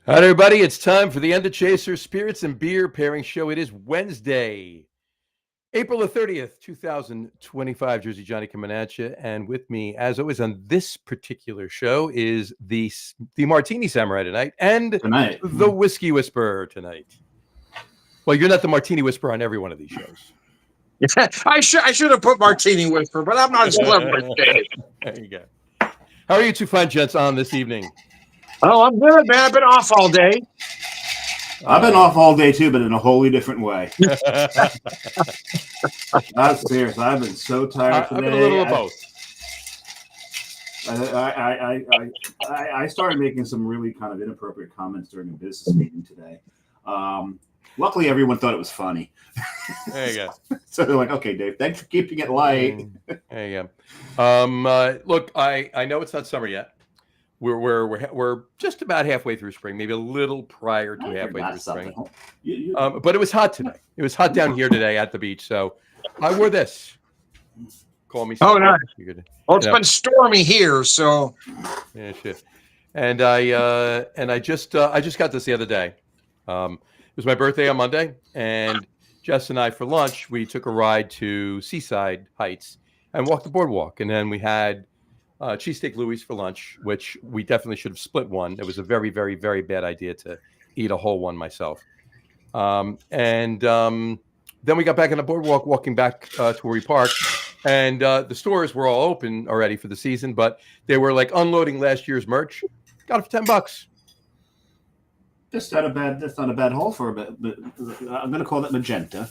All right, everybody, it's time for the End of Chaser Spirits and Beer Pairing Show. It is Wednesday, April the 30th, 2025. Jersey Johnny coming at you. And with me, as always, on this particular show is the Martini Samurai tonight and Tonight. the Whiskey Whisperer tonight. Well, you're not the Martini Whisperer on every one of these shows. I should have put Martini Whisperer, but I'm not as clever as Dave. There you go. How are you two fine gents on this evening? Oh, I'm good, man. I've been off all day. I've been off all day too, but in a wholly different way. That's serious. I've been so tired today. I've been a little of both. I started making some really kind of inappropriate comments during a business meeting today. Luckily, everyone thought it was funny. There you go. So they're like, "Okay, Dave, thanks for keeping it light." There you go. Look, I know it's not summer yet. We're just about halfway through spring, maybe a little prior to halfway through spring. But it was hot today. It was hot down here today at the beach, so I wore this. Call me. Oh, nice. Well, it's been stormy here, so yeah, shit. And I just got this the other day. It was my birthday on Monday, and Jess and I, for lunch, we took a ride to Seaside Heights and walked the boardwalk, and then we had cheesesteak Louis for lunch, which we definitely should have split one. It was a very, very, very bad idea to eat a whole one myself. Then we got back on the boardwalk, walking back to where we parked, and the stores were all open already for the season, but they were like unloading last year's merch. Got it for $10. That's not a bad haul for a bit, but I'm going to call that magenta.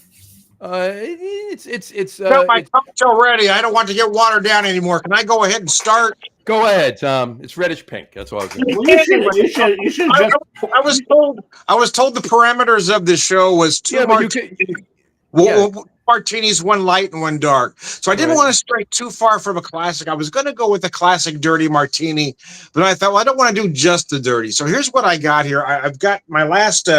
It's got my cocktail ready. I don't want to get watered down anymore. Can I go ahead and start? Go ahead, Tom. It's reddish pink. That's all I was going to say. You should just. I was told the parameters of the show was two martinis, one light and one dark. So I didn't want to stray too far from a classic. I was going to go with a classic dirty martini, but I thought, well, I don't want to do just the dirty. So here's what I got here. I've got my last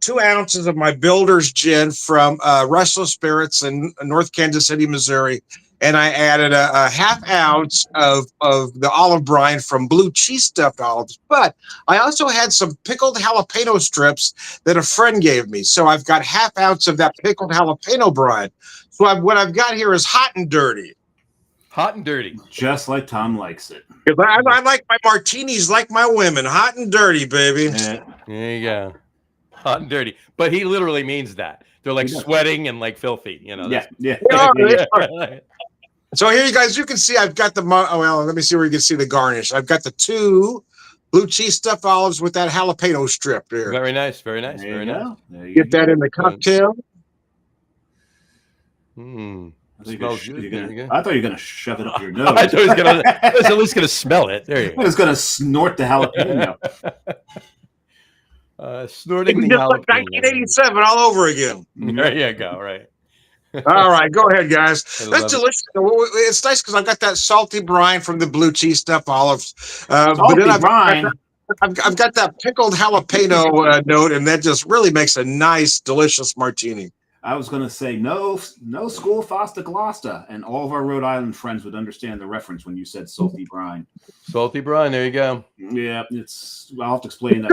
2 ounces of my Builder's Gin from Restless Spirits in North Kansas City, Missouri. And I added a half ounce of the olive brine from Blue Cheese Stuffed Olives. But I also had some pickled jalapeno strips that a friend gave me. So I've got half ounce of that pickled jalapeno brine. So what I've got here is hot and dirty. Hot and dirty. Just like Tom likes it. I like my martinis like my women. Hot and dirty, baby. Yeah. There you go. Hot and dirty. But he literally means that. They're like sweating and like filthy. You know. Yeah. So here, you guys, you can see I've got the, well, let me see where you can see the garnish. I've got the 2 blue cheese stuffed olives with that jalapeno strip there. Very nice, very nice, very nice. Get that in the cocktail. Smells good. I thought you were going to shove it up your nose. I thought he was at least going to smell it. There you go. I was going to snort the jalapeno. Snorting the just jalapeno. like 1987 all over again. There you go, right. All right, go ahead, guys. That's delicious. It's nice because I've got that salty brine from the blue cheese stuffed olives. But then brine. I've got that pickled jalapeno note, and that just really makes a nice, delicious martini. I was going to say no school Fosta Glosta, and all of our Rhode Island friends would understand the reference when you said salty brine. Salty brine, there you go. Yeah, I'll have to explain that.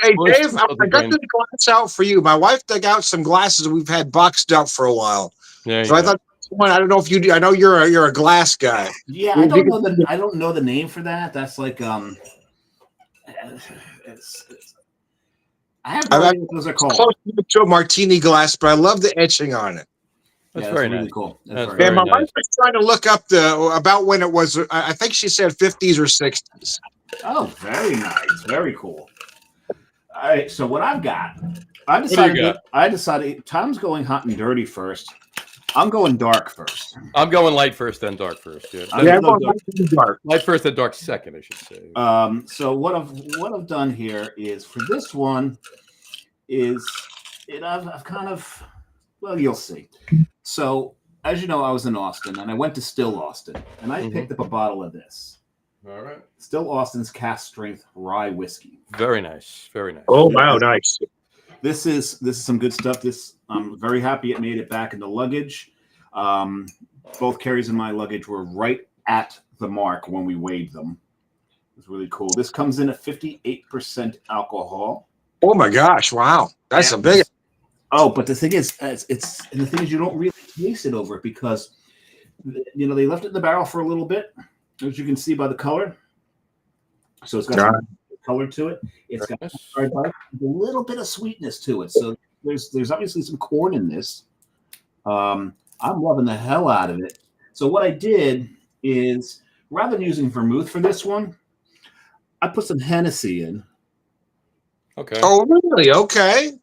Hey, Dave, I got the glass out for you. My wife dug out some glasses we've had boxed up for a while. So I thought, I don't know if you do. I know you're a glass guy. Yeah, I don't know the name for that. That's like I have no idea what those are called. Close to a martini glass, but I love the etching on it. That's very really nice. Cool. That's very my wife was trying to look up about when it was. I think she said 50s or 60s. Oh, very nice. Very cool. All right. So what I've got, I decided Tom's going hot and dirty first. I'm going dark first. I'm going light first, then dark first. Yeah, I'm going dark. Light first, then dark second, I should say. So what I've done here is for this one I've kind of, well, you'll see. So as you know, I was in Austin and I went to Still Austin and I picked up a bottle of this. All right. Still Austin's Cask Strength Rye Whiskey. Very nice. Very nice. Oh wow, nice. This is some good stuff. I'm very happy it made it back in the luggage. Both carries in my luggage were right at the mark when we weighed them. It's really cool. This comes in at 58% alcohol. Oh my gosh! Wow, that's a big. Oh, but the thing is, you don't really taste it over it because they left it in the barrel for a little bit, as you can see by the color. So it's got some color to it. It's got a little bit of sweetness to it. So there's obviously some corn in this. I'm loving the hell out of it. So what I did is, rather than using vermouth for this one, I put some Hennessy in. Okay. Oh, really? Okay.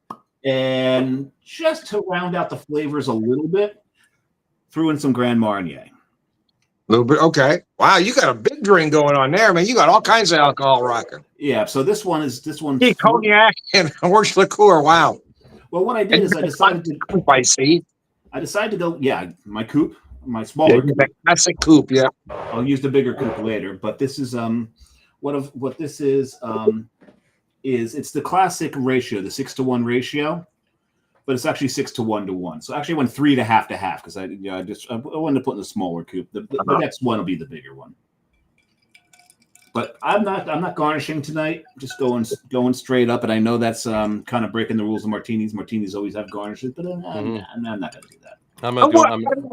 And just to round out the flavors a little bit, threw in some Grand Marnier. A little bit. Okay. Wow, you got a big drink going on there, man. You got all kinds of alcohol rocking. Yeah. So this one's cognac and orange liqueur. Wow. Well, what I did is I decided to go. Yeah, my coupe, my smaller. Yeah, classic coupe. Yeah. I'll use the bigger coupe later, but this is what this is it's the classic ratio, the 6-to-1 ratio, but it's actually 6-to-1-to-1. So actually I went 3 to half because I wanted to put in the smaller coupe. The next one will be the bigger one. But I'm not garnishing tonight. Just going straight up, and I know that's kind of breaking the rules of martinis. Martinis always have garnishes, but I'm not going to do that. I'm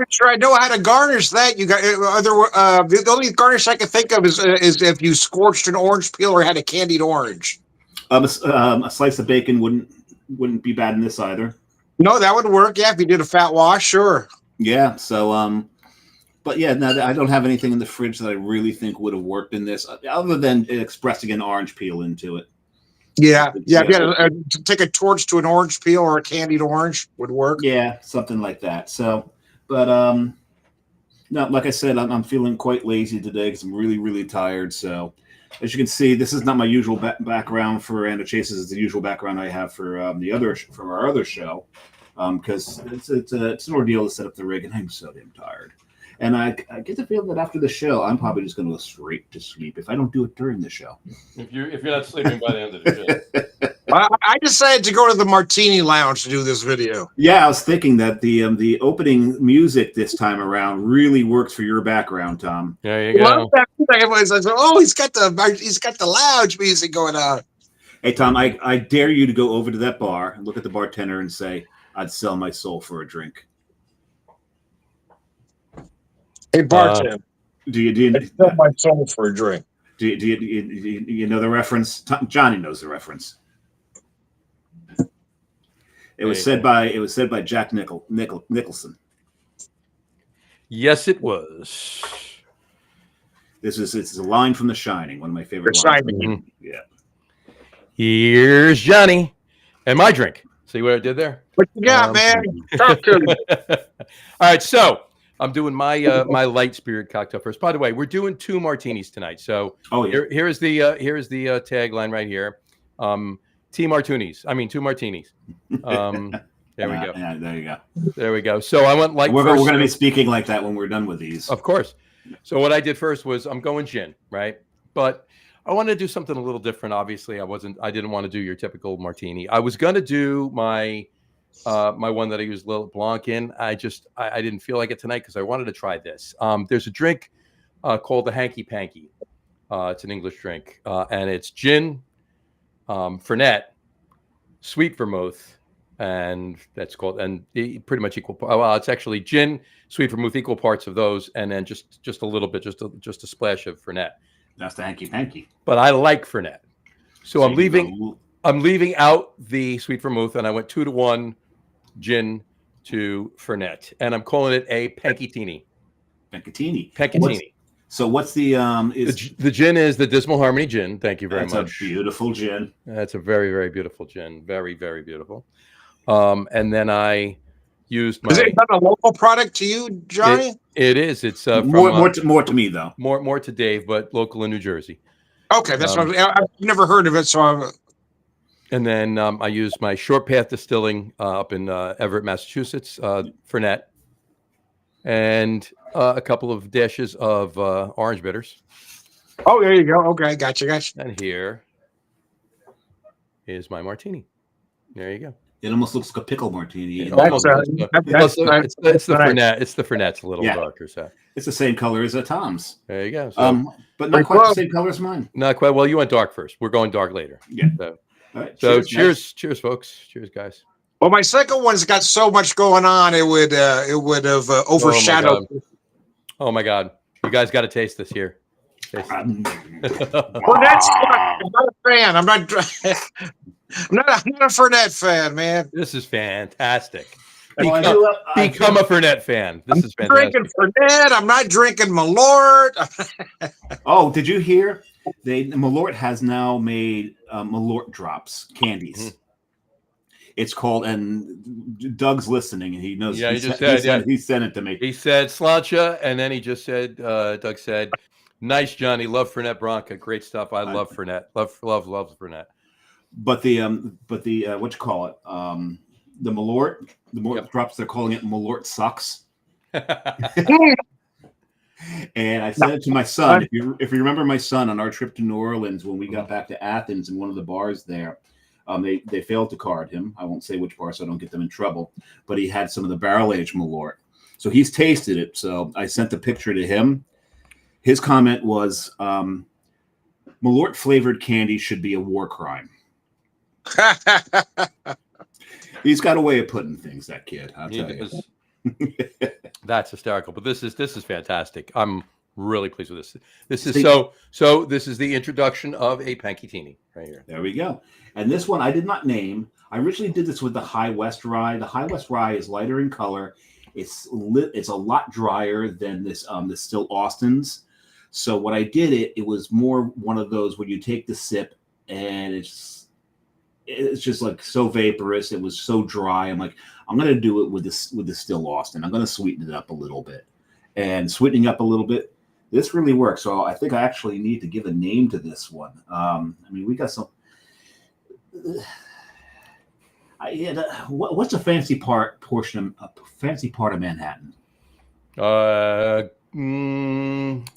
sure I know how to garnish that. You got the only garnish I can think of is if you scorched an orange peel or had a candied orange. A slice of bacon wouldn't be bad in this either. No, that would work. Yeah, if you did a fat wash, sure. Yeah. So but yeah, no, I don't have anything in the fridge that I really think would have worked in this, other than expressing an orange peel into it. Yeah. If you had to take a torch to an orange peel or a candied orange would work. Yeah, something like that. So, but no, like I said, I'm feeling quite lazy today because I'm really, really tired. So, as you can see, this is not my usual background for Random Chases. It's the usual background I have for our other show, because it's an ordeal to set up the rig, and I'm so damn tired. And I get the feeling that after the show, I'm probably just going to go straight to sleep if I don't do it during the show. If you're not sleeping by the end of the show. I decided to go to the Martini Lounge to do this video. Yeah, I was thinking that the opening music this time around really works for your background, Tom. There you go. Everybody's like, "Oh, he's got the lounge music going on." Hey, Tom, I dare you to go over to that bar and look at the bartender and say, "I'd sell my soul for a drink." Hey, bartender, do you sell my soul for a drink? Do you know the reference? Johnny knows the reference. It was said by Jack Nicholson. Yes, it was. It's a line from The Shining, one of my favorite lines. Shining. Yeah. Here's Johnny and my drink. See what I did there? What you got, man? Talk to me. All right, so I'm doing my my light spirit cocktail first. By the way, we're doing 2 martinis tonight. So here's the tagline right here. Team Martooneys. I mean 2 martinis. There we go. Yeah, there you go. There we go. So I went like we're going to be speaking like that when we're done with these. Of course. So what I did first was I'm going gin, right? But I wanted to do something a little different. Obviously, I didn't want to do your typical martini. I was going to do my one that I used Lillet Blanc in. I didn't feel like it tonight because I wanted to try this. There's a drink called the Hanky Panky. It's an English drink, and it's gin, Fernet, sweet vermouth, and that's called pretty much equal. Well, it's actually gin, sweet vermouth, equal parts of those, and then just a little bit, just a splash of Fernet. That's the Hanky Panky. But I like Fernet, so I'm leaving out the sweet vermouth, and I went 2-to-1 gin to Fernet, and I'm calling it a Pankitini. Pankitini. So what's the the gin is the Dismal Harmony gin. Thank you very much. That's a beautiful gin. That's a very, very beautiful gin. Very, very beautiful. And then I used my. Is it not a local product to you, Johnny? It is. It's from, more to me though. More to Dave, but local in New Jersey. Okay, that's what I've never heard of it. So and then I used my Short Path Distilling up in Everett, Massachusetts, Fernet, and a couple of dashes of orange bitters. Oh, there you go. Okay, gotcha. And here is my martini. There you go. It almost looks like a pickle martini. It That's, almost does. It's the Fernet. It's the Fernet's a little darker. So it's the same color as a Tom's. there you go. So, but not quite the same color as mine. not quite. Well, you went dark first. We're going dark later. Yeah. So, all right. so cheers, folks. Cheers, guys. Well, my second one's got so much going on, it would have overshadowed. Oh my God! You guys got to taste this here. Taste Well, that's I'm not a fan. I'm not a Fernet fan, man. This is fantastic. Well, Become a Fernet fan. This is fantastic. Drinking Fernet. I'm not drinking Malort. Oh, did you hear? Malort has now made Malort drops, candies. Mm-hmm. It's called, and Doug's listening, and he knows. Yeah, he sent it to me. He said slancha, and then he just said, Doug said, "Nice, Johnny. Love Fernet Branca. Great stuff. I love Fernet. Love Fernet." But the what you call it? The Malort drops. They're calling it Malort sucks. And I said it to my son. If you remember my son on our trip to New Orleans when we got back to Athens in one of the bars there, they failed to card him. I won't say which bar so I don't get them in trouble. But he had some of the barrel-aged Malort. So he's tasted it. So I sent the picture to him. His comment was, Malort-flavored candy should be a war crime. He's got a way of putting things, that kid. I'll tell you. That's hysterical. But this is fantastic. I'm really pleased with this. This is this is the introduction of a Pankitini right here. There we go. And this one I did not name. I originally did this with the High West Rye. The High West Rye is lighter in color. It's a lot drier than this Still Austin's. So what I did, it was more one of those where you take the sip and it's just like so vaporous. It was so dry. I'm like, I'm gonna do it with the Still Austin. I'm gonna sweeten it up a little bit, and sweetening up a little bit, this really works. So I think I actually need to give a name to this one. I mean, we got some. What's a fancy part of Manhattan?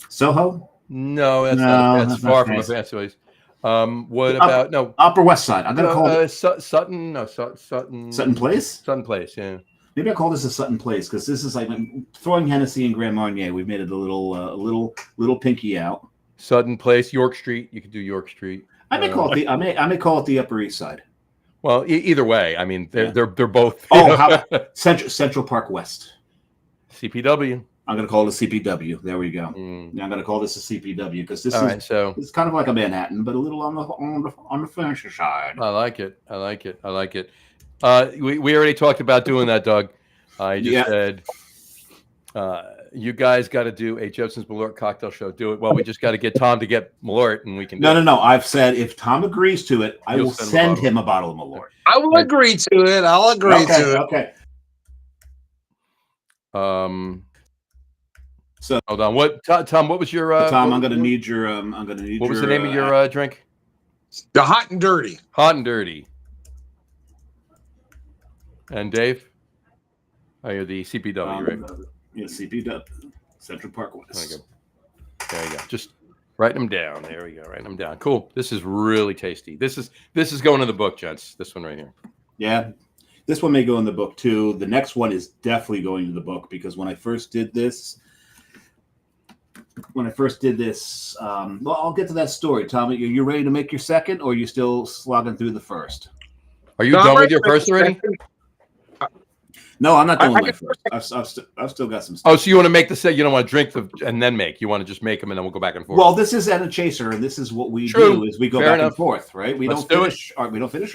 Soho? No, that's far from a fancy place. What about Upper West Side? I'm gonna call it Sutton. No, Sutton. Sutton Place. Sutton Place. Yeah. Maybe I call this a Sutton Place because this is like throwing Hennessy and Grand Marnier. We've made it a little pinky out. Sutton Place, York Street. You could do York Street. I may call it the Upper East Side. Well, either way, I mean they're both. Oh, Central Park West. CPW. I'm going to call it a CPW. There we go. I'm going to call this a CPW because this it's kind of like a Manhattan, but a little on the fancier side. I like it. We already talked about doing that, Doug. I just said you guys got to do a Jefferson's Malort cocktail show. Do it. Well, we just got to get Tom to get Malort, and we can. No. I've said if Tom agrees to it, I will send him a bottle of Malort. I will agree to it. I'll agree to it. Okay. So hold on. Tom? What was your Tom? I'm going to need your. What was the name of your drink? The Hot and Dirty. Hot and Dirty. And Dave? Oh, you're the CPW, right? Yeah, CPW, Central Park West. There you go. Just write them down. There we go. Write them down. Cool. This is really tasty. This is going in the book, gents. This one right here. Yeah. This one may go in the book too. The next one is definitely going in the book because when I first did this, well, I'll get to that story. Tom, are you ready to make your second, or are you still slogging through the first? Are you done with your first already? No, I'm not doing my first. I've still got some stuff. Oh, so you want to make the set? You don't want to drink and then make. You want to just make them and then we'll go back and forth. Well, this is at a chaser, and this is what we do: is we go back and forth, right? We don't finish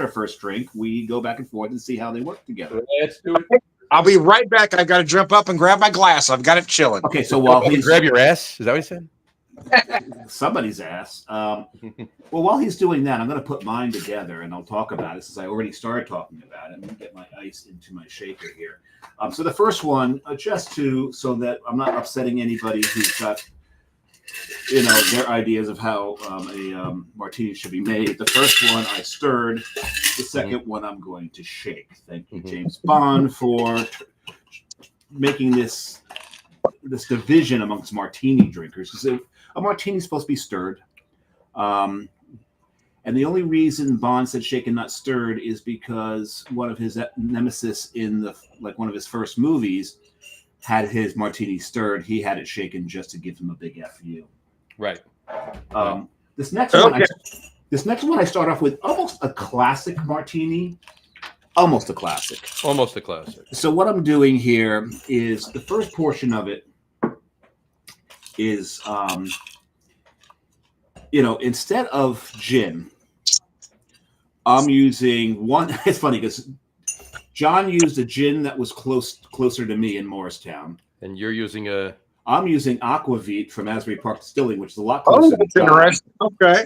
our first drink. We go back and forth and see how they work together. Let's do it. I'll be right back. I got to jump up and grab my glass. I've got it chilling. Okay, so while he's grab your ass, is that what he said? Somebody's ass. Well, while he's doing that, I'm going to put mine together and I'll talk about it since I already started talking about it. I'm going to get my ice into my shaker here. So the first one, so that I'm not upsetting anybody who's got, their ideas of how a martini should be made. The first one I stirred. The second one I'm going to shake. Thank you, James Bond, for making this division amongst martini drinkers. A martini is supposed to be stirred, and And the only reason Bond said shaken not stirred is because one of his nemesis in one of his first movies had his martini stirred. He had it shaken just to give him a big FU. Right. This next one, I start off with almost a classic martini. Almost a classic. Almost a classic. So what I'm doing here is the first portion of it is, instead of gin, I'm using one. It's funny because John used a gin that was closer to me in Morristown. And you're using a... I'm using Aquavit from Asbury Park Distilling, which is a lot closer to John. Interesting. Okay.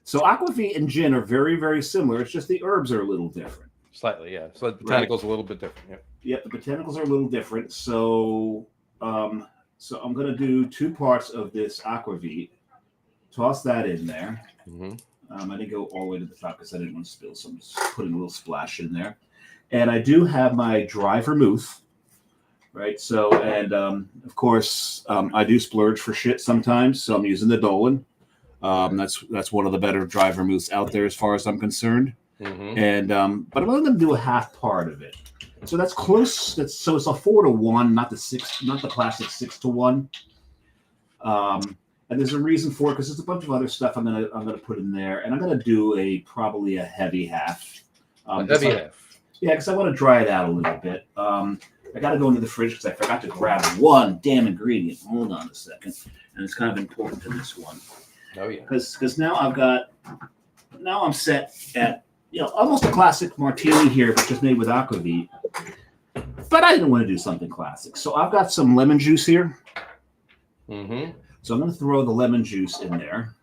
So Aquavit and gin are very, very similar. It's just the herbs are a little different. Slightly, yeah. So the botanicals a little bit different. Yep. Yep, the botanicals are a little different. So, I'm going to do 2 parts of this Aquavit. Toss that in there. Mm-hmm. I didn't go all the way to the top because I didn't want to spill, so I'm just putting a little splash in there. And I do have my dry vermouth, right? So, and of course, I do splurge for shit sometimes, so I'm using the Dolan. That's one of the better dry vermouths out there as far as I'm concerned. Mm-hmm. And but I'm only going to do a half part of it, so that's close. So it's a 4-to-1, not the classic 6-to-1. And there's a reason for it because there's a bunch of other stuff I'm gonna put in there, and I'm gonna do probably a heavy half. Heavy half. Yeah, because I want to dry it out a little bit. I got to go into the fridge because I forgot to grab one damn ingredient. Hold on a second, and it's kind of important to this one. Oh yeah. Because now I'm set at almost a classic martini here, but just made with Aquavit. But I didn't want to do something classic, so I've got some lemon juice here. Mm-hmm. So I'm going to throw the lemon juice in there.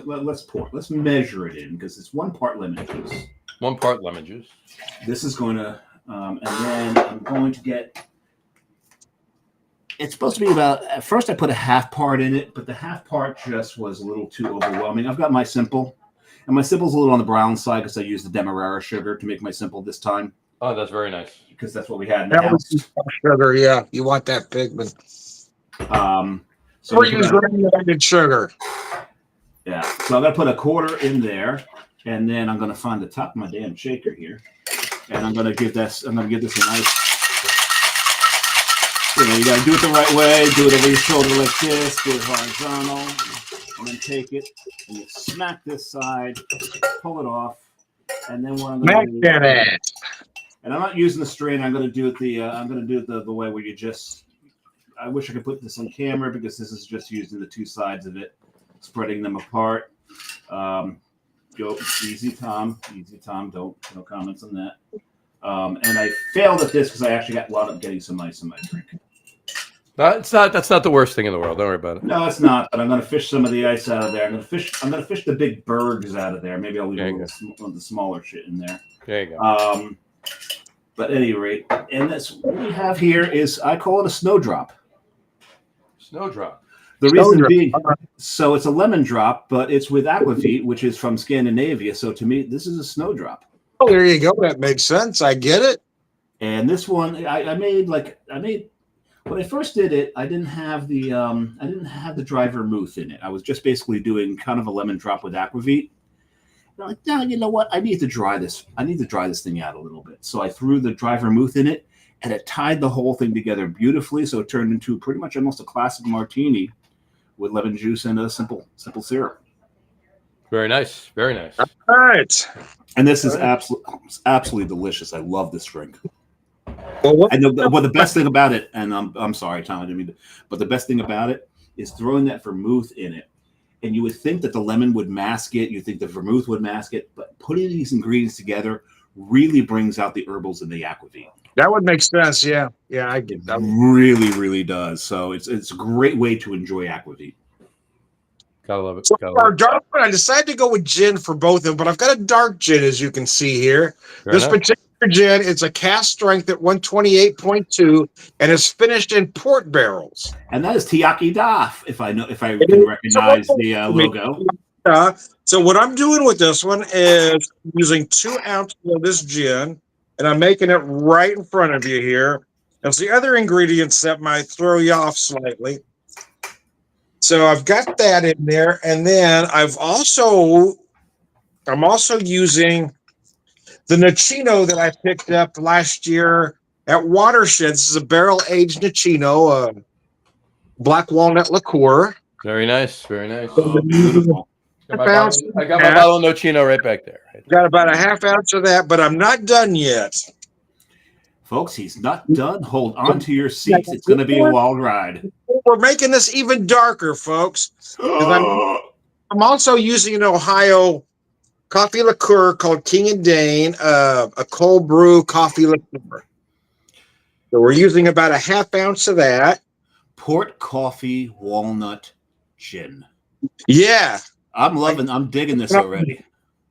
Let's measure it in because it's 1 part lemon juice. 1 part lemon juice. This is going to, and then I'm going to get. It's supposed to be about. At first, I put a half part in it, but the half part just was a little too overwhelming. I've got my simple, and my simple's a little on the brown side because I used the Demerara sugar to make my simple this time. Oh, that's very nice. Because that's what we had in the house. Sugar, yeah. You want that pigment. So or use granulated sugar. Yeah. So I'm gonna put a 1/4 in there, and then I'm gonna find the top of my damn shaker here, and I'm gonna give this a nice. You gotta do it the right way. Do it over your shoulder like this. Do it horizontal, and then take it and you smack this side, pull it off, and then what I'm gonna do. And I'm not using the strain. I'm gonna do it the way where you just. I wish I could put this on camera because this is just using the 2 sides of it, spreading them apart. Go easy, Tom. Easy, Tom. No comments on that. And I failed at this because I actually wound up getting some ice in my drink. That's not the worst thing in the world. Don't worry about it. No, it's not. But I'm going to fish some of the ice out of there. I'm going to fish the big bergs out of there. Maybe I'll leave the smaller shit in there. There you go. But at any rate, and that's what we have here is I call it a snowdrop. Snowdrop. The reason being, so it's a lemon drop, but it's with Aquavit, which is from Scandinavia. So to me, this is a snowdrop. Oh, there you go. That makes sense. I get it. And this one, I made when I first did it, I didn't have the dry vermouth in it. I was just basically doing kind of a lemon drop with Aquavit. And I'm like, no, you know what? I need to dry this. I need to dry this thing out a little bit. So I threw the dry vermouth in it, and it tied the whole thing together beautifully. So it turned into pretty much almost a classic martini with lemon juice and a simple syrup. Very nice. Very nice. All right. And this is absolutely delicious. I love this drink. Well, the best thing about it, and I'm sorry, Tom, I didn't mean to, but the best thing about it is throwing that vermouth in it. And you would think that the lemon would mask it. You think the vermouth would mask it. But putting these ingredients together really brings out the herbals in the Aquavit. That would make sense. Yeah. Yeah, I get that. Really, really does. So it's a great way to enjoy Aquavit. Gotta love it. So for our dark one, I decided to go with gin for both of them, but I've got a dark gin, as you can see here. This particular gin, it's a cast strength at 128.2, and it's finished in port barrels. And that is Tiaki Daf, if I can recognize the logo. So what I'm doing with this one is using 2 ounces of this gin, and I'm making it right in front of you here. There's the other ingredients that might throw you off slightly. So I've got that in there, and then I've also I'm also using the Nicino that I picked up last year at Watershed. This is a barrel-aged Nicino, black walnut liqueur. Very nice. Very nice. Oh, beautiful. I got my bottle of Nocino right back there. Got about a half ounce of that, but I'm not done yet. Folks, he's not done. Hold on to your seats. It's going to be a wild ride. We're making this even darker, folks. I'm also using an Ohio coffee liqueur called King and Dane, a cold brew coffee liqueur. So we're using about a half ounce of that. Port coffee walnut gin. Yeah. I'm digging this already.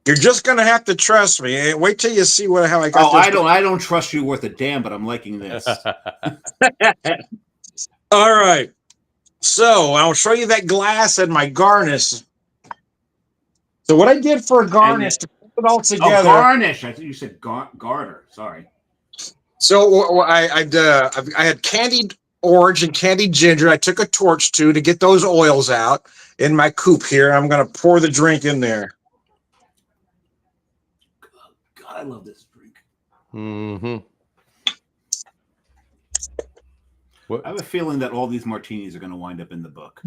You're just gonna have to trust me. Wait till you see how I got this. I don't trust you worth a damn, but I'm liking this. All right. So I'll show you that glass and my garnish. So what I did for a garnish to put it all together. Oh, garnish. I think you said garter. Sorry. So I had candied orange and candied ginger. I took a torch to get those oils out in my coupe here. I'm going to pour the drink in there. God, I love this drink. Mm-hmm. I have a feeling that all these martinis are going to wind up in the book.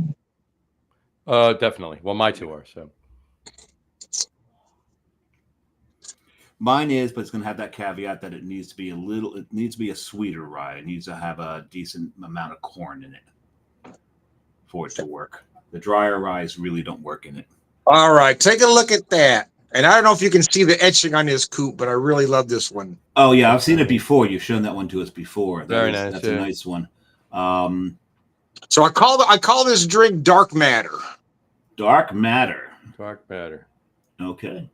Definitely. Well, my two are, so. Mine is, but it's going to have that caveat that it needs to be a sweeter rye. It needs to have a decent amount of corn in it for it to work. The drier ryes really don't work in it. All right, take a look at that. And I don't know if you can see the etching on this coupe, but I really love this one. Oh yeah, I've seen it before. You've shown that one to us before. Very nice. That's a nice one. So I call this drink Dark Matter. Dark Matter. Dark Matter. Okay.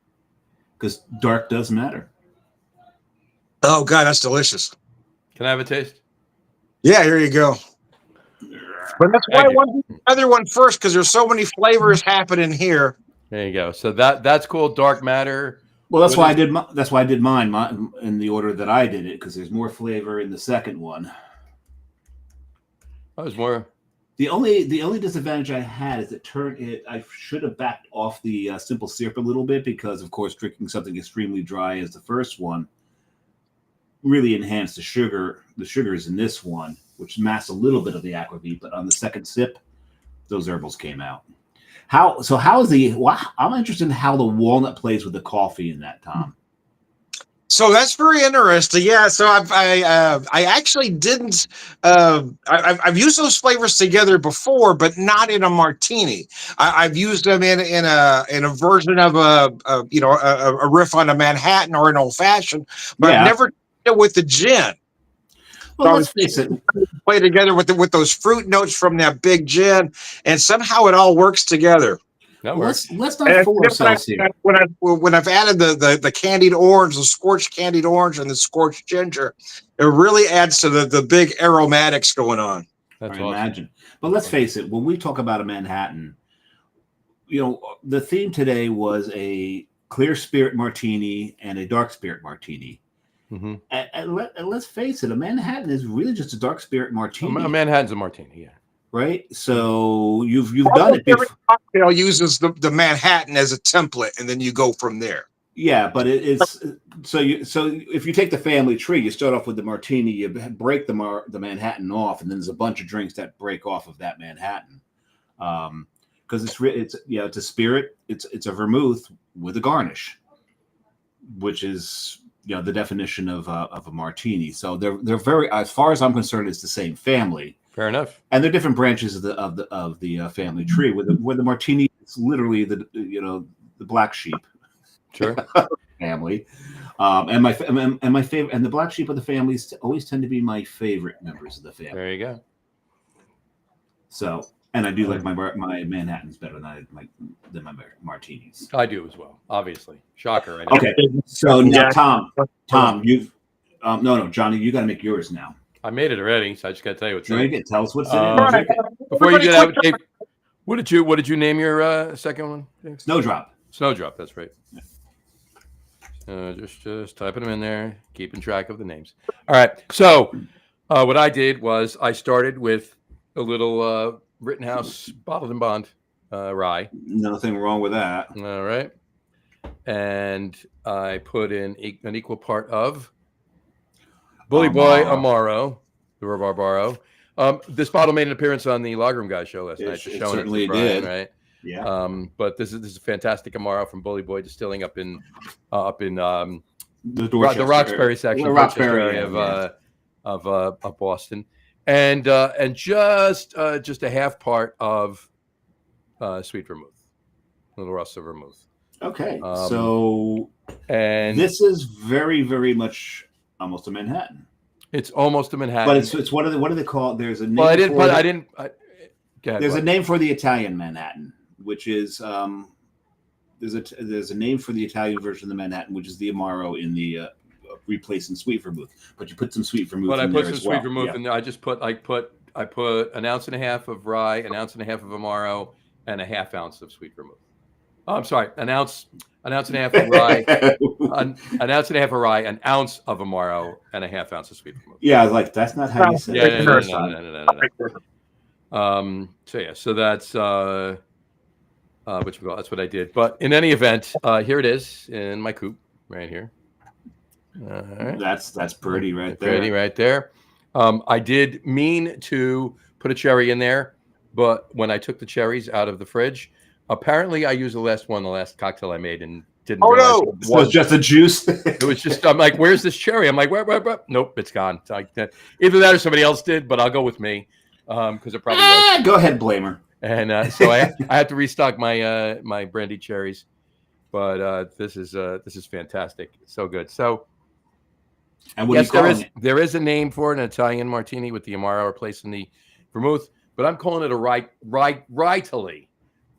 Because dark does matter. Oh God, that's delicious. Can I have a taste? Yeah, here you go. But that's why I want to do the other one first, because there's so many flavors happening here. There you go. So that's called Dark Matter. Well, that's why I did mine in the order that I did it, because there's more flavor in the second one. Oh, there's more. The only disadvantage I had is I should have backed off the simple syrup a little bit, because of course drinking something extremely dry as the first one really enhanced the sugar. The sugars in this one, which masked a little bit of the aquavit, but on the second sip, those herbals came out. I'm interested in how the walnut plays with the coffee in that, Tom. So that's very interesting. Yeah. So I actually didn't. I've used those flavors together before, but not in a martini. I've used them in a version of a riff on a Manhattan or an old fashioned, but I've never done it with the gin. Well, let's face it. Play together with those fruit notes from that big gin, and somehow it all works together. Let's not fool ourselves here. When I've added the candied orange, the scorched candied orange, and the scorched ginger, it really adds to the big aromatics going on. That's awesome. Imagine. But let's face it, when we talk about a Manhattan, the theme today was a clear spirit martini and a dark spirit martini. Mm-hmm. And let's face it, a Manhattan is really just a dark spirit martini. A Manhattan's a martini, yeah. Right, so you've done it before. Every cocktail uses the Manhattan as a template, and then you go from there. Yeah, but it's so if you take the family tree, you start off with the martini, you break the Manhattan off, and then there's a bunch of drinks that break off of that Manhattan, because it's a spirit, it's a vermouth with a garnish, which is the definition of a martini. So they're very, as far as I'm concerned, it's the same family. Fair enough. And they're different branches of the family tree. Where the martini is literally the black sheep, sure, family. And my favorite, and the black sheep of the families always tend to be my favorite members of the family. There you go. So, and I do like my Manhattans better than my martinis. I do as well, obviously. Shocker. Right? Okay, so now Tom, you've no, Johnny, you got to make yours now. I made it already, so I just got to tell you what's in it. Tell us what's in it. Before you do that, Dave, what did you name your second one? Dave? Snowdrop. Snowdrop. That's right. Just typing them in there, keeping track of the names. All right. So what I did was I started with a little Rittenhouse bottled and bond rye. Nothing wrong with that. All right. and I put in an equal part of Bully Boy Amaro, the Barbaro. This bottle made an appearance on the Lagerroom Guy show last night. It certainly did. Right? Yeah. But this is a fantastic Amaro from Bully Boy Distilling up in the Roxbury section, the Roxbury area of Boston, and just a half part of sweet vermouth, a little russet vermouth. Okay, and this is very, very much almost a Manhattan. It's almost a Manhattan, but it's what do they call it? There's a name. Well, I didn't. There's a name for the Italian Manhattan, which is there's a name for the Italian version of the Manhattan, which is the Amaro in the replacing sweet vermouth. But you put some sweet vermouth. But in I put there some sweet vermouth in there. I put an ounce and a half of rye, an ounce and a half of Amaro, and a half ounce of sweet vermouth. Oh, I'm sorry, an ounce and a half of rye, an ounce and a half of rye, an ounce of Amaro, and a half ounce of sweet vermouth. Yeah, I was like, that's not how you say it. No. So that's that's what I did. But in any event, here it is in my coupe right here. All right. That's pretty right there. Pretty right there. I did mean to put a cherry in there, but when I took the cherries out of the fridge, apparently I used the last cocktail I made and didn't realize it was just a juice. It was just, I'm like, where's this cherry? I'm like, where? Nope, it's gone. Either that or somebody else did, but I'll go with me because it probably was. Go ahead, blame her. And so I have to restock my my brandy cherries, but this is fantastic, so good. So, and yes, there is a name for it, an Italian martini with the Amaro replacing the vermouth, but I'm calling it a Rytally.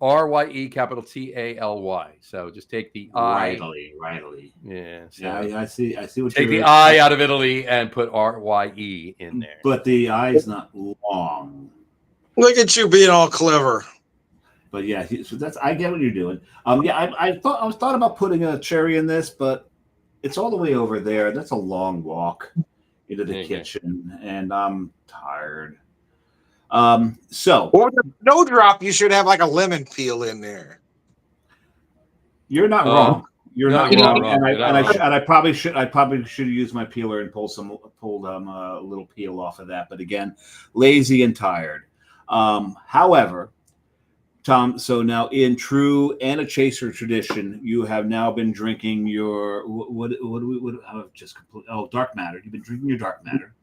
RYE capital TALY. So just take the I. Rightly. Yeah. So yeah, I see what take the I out of Italy and put RYE in there. But the I is not long. Look at you being all clever. But yeah, so I get what you're doing. I thought about putting a cherry in this, but it's all the way over there. That's a long walk into the kitchen, and I'm tired. So or the snowdrop, you should have like a lemon peel in there. You're not wrong. You're not wrong. And I probably should have used my peeler and pulled a little peel off of that. But again, lazy and tired. However, Tom, so now in true Anna Chaser tradition, you have now been drinking your dark matter. You've been drinking your dark matter.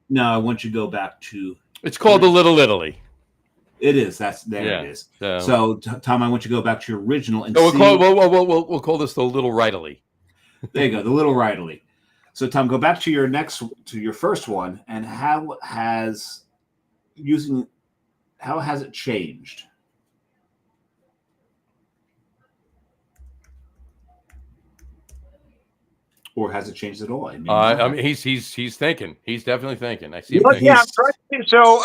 Now I want you to go back to. It's called the Little Italy. It is. It is. So, Tom, I want you to go back to your original and we'll call this the Little Rytally. There you go, the Little Rytally. So, Tom, go back to your first one, and how has it changed? Or has it changed at all? I mean, he's thinking. He's definitely thinking. I see him thinking. Yeah, so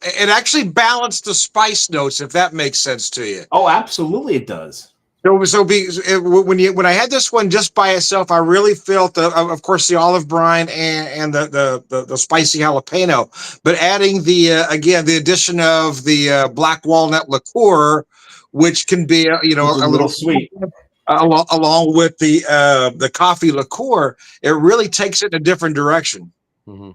it actually balanced the spice notes, if that makes sense to you. Oh, absolutely, it does. When I had this one just by itself, I really felt of course the olive brine and the spicy jalapeno, but adding the addition of the black walnut liqueur, which can be a little sweet. Along with the coffee liqueur, it really takes it in a different direction. Mm-hmm.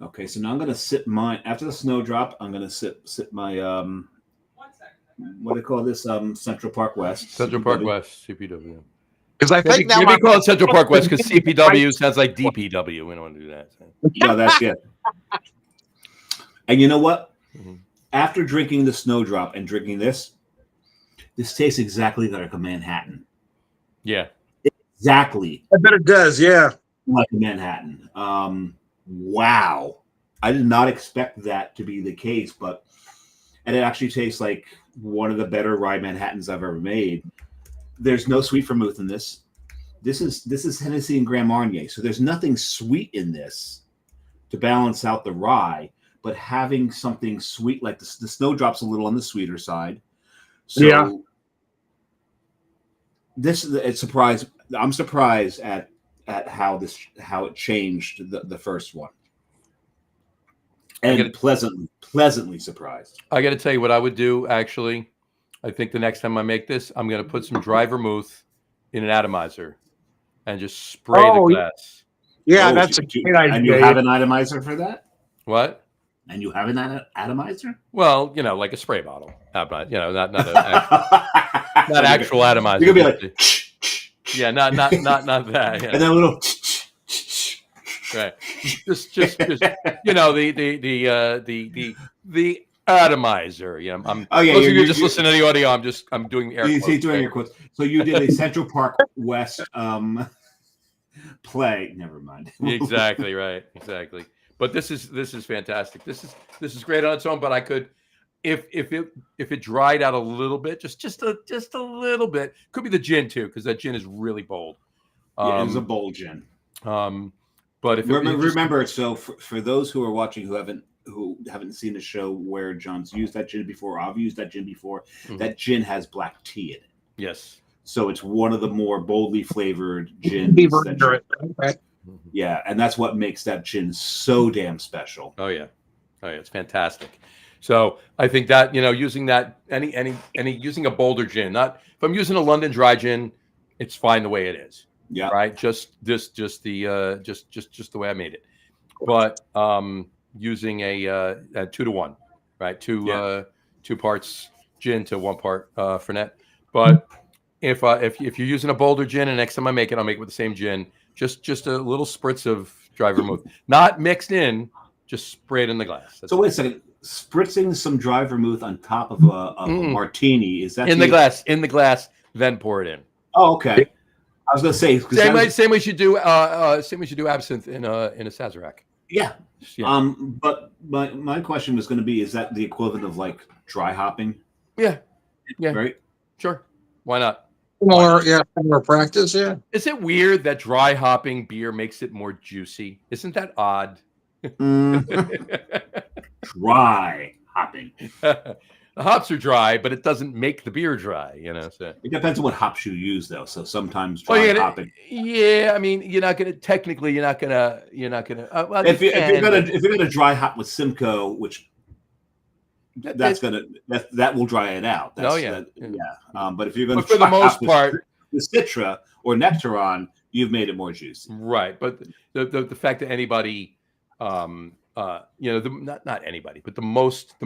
Okay, so now I'm going to sip mine after the snowdrop. I'm going to sip my what do they call this? Central Park West. Central Park West, CPW. Because I think now we call it Central Park West because CPW sounds like DPW. We don't want to do that. So. No, that's good. And you know what? Mm-hmm. After drinking the snowdrop and drinking this tastes exactly like a Manhattan. Yeah. Exactly. I bet it does, yeah. Like a Manhattan. Wow. I did not expect that to be the case, and it actually tastes like one of the better rye Manhattans I've ever made. There's no sweet vermouth in this. This is Hennessy and Grand Marnier, so there's nothing sweet in this to balance out the rye, but having something sweet like the snowdrop's a little on the sweeter side. So yeah. I'm surprised at how it changed the first one, and pleasantly surprised. I got to tell you what I would do actually. I think the next time I make this, I'm going to put some dry vermouth in an atomizer and just spray the glass. Yeah, Oh, that's a great idea. and you have an atomizer for that? What? And you have an atomizer? Well, like a spray bottle. Not actual atomizer. You're gonna be like, yeah, not that. Yeah. And then a little. Right. Just the atomizer. Yeah. Those of you just listen to the audio. I'm doing air quotes. He's doing air quotes. So you did a Central Park West play. Never mind. Exactly right. Exactly. But this is fantastic. This is great on its own. But I could, if it dried out a little bit, just a little bit, could be the gin too, because that gin is really bold. Yeah, it is a bold gin. But if remember, so for those who are watching who haven't seen the show where John's used that gin before, I've used that gin before. Mm-hmm. That gin has black tea in it. Yes. So it's one of the more boldly flavored gins. Yeah, and that's what makes that gin so damn special. Oh yeah, it's fantastic. So I think that using that using a bolder gin, not if I'm using a London dry gin, it's fine the way it is. Yeah. Right. Just the way I made it. But using a 2-to-1, right? Two parts gin to 1 part Fernet. But if you're using a bolder gin, and next time I make it, I'll make it with the same gin. Just a little spritz of dry vermouth, not mixed in, just spray it in the glass. So wait a second, spritzing some dry vermouth on top of a martini, is that in the glass, then pour it in. Oh, okay. I was gonna say same way you do absinthe in a Sazerac. Yeah. But my question was going to be: is that the equivalent of like dry hopping? Yeah. Right. Sure. Why not? More practice. Yeah. Is it weird that dry hopping beer makes it more juicy? Isn't that odd? Dry hopping. The hops are dry, but it doesn't make the beer dry. So. It depends on what hops you use, though. So sometimes hopping. Yeah, I mean, you're not gonna. Well, if you're gonna dry hop with Simcoe, which that will dry it out. But if you're going to, for the most part, the Citra or Nectaron, you've made it more juicy. Right, but the fact that anybody, not anybody, but the most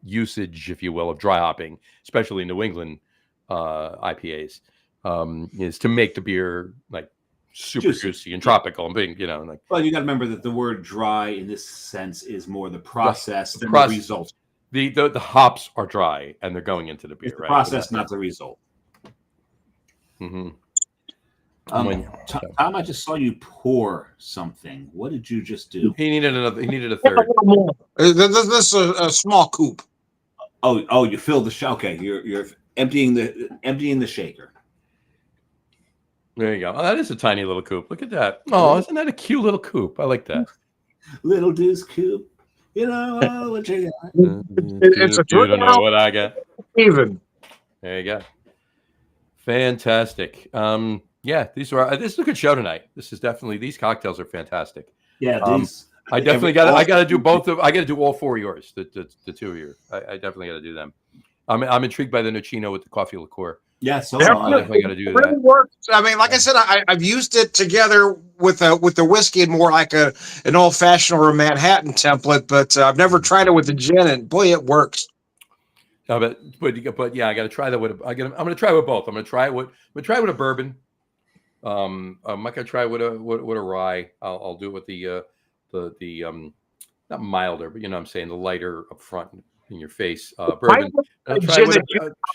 usage, if you will, of dry hopping, especially New England IPAs, is to make the beer like super juicy and tropical and being, Well, you got to remember that the word dry in this sense is more the process than the result. The hops are dry and they're going into the beer. It's the process, not the result. Mm-hmm. Tom, I just saw you pour something. What did you just do? He needed a third. This is a small coupe. Oh, you filled the okay. You're emptying the shaker. There you go. Oh, that is a tiny little coupe. Look at that. Oh, isn't that a cute little coupe? I like that. Little Deuce coupe. You know what you got. It's a you don't know what I got. Even. There you go. Fantastic. This is a good show tonight. These cocktails are fantastic. Yeah, I definitely got to do both of. I got to do all 4 of yours. The 2 of you. I definitely got to do them. I'm intrigued by the Nocino with the coffee liqueur. Yeah, so I definitely got to do that. Really works. I mean, like I said, I've used it together with the whiskey and more like an old fashioned or a Manhattan template, but I've never tried it with the gin, and boy, it works. No, but yeah, I got to try that with. I'm going to try it with both. I'm going to try it with a bourbon. I'm not going to try it with a rye. I'll do it with the not milder, but I'm saying the lighter up front in your face bourbon.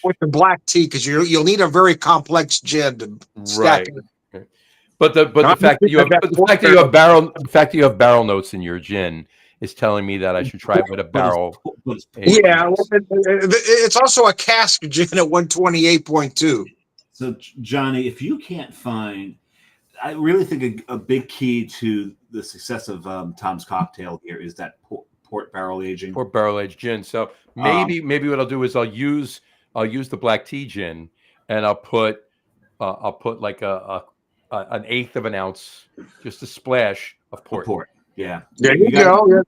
With the black tea, because you'll need a very complex gin to stack it. Right. But the fact that you have barrel notes in your gin is telling me that I should try it with a barrel. Yeah, it's also a cask gin at 128.2. So Johnny, if you can't find, I really think a big key to the success of Tom's cocktail here is that port barrel aging. Port barrel aged gin. So maybe what I'll do is I'll use the black tea gin, and I'll put like an eighth of an ounce, just a splash of port. Yeah. There you go.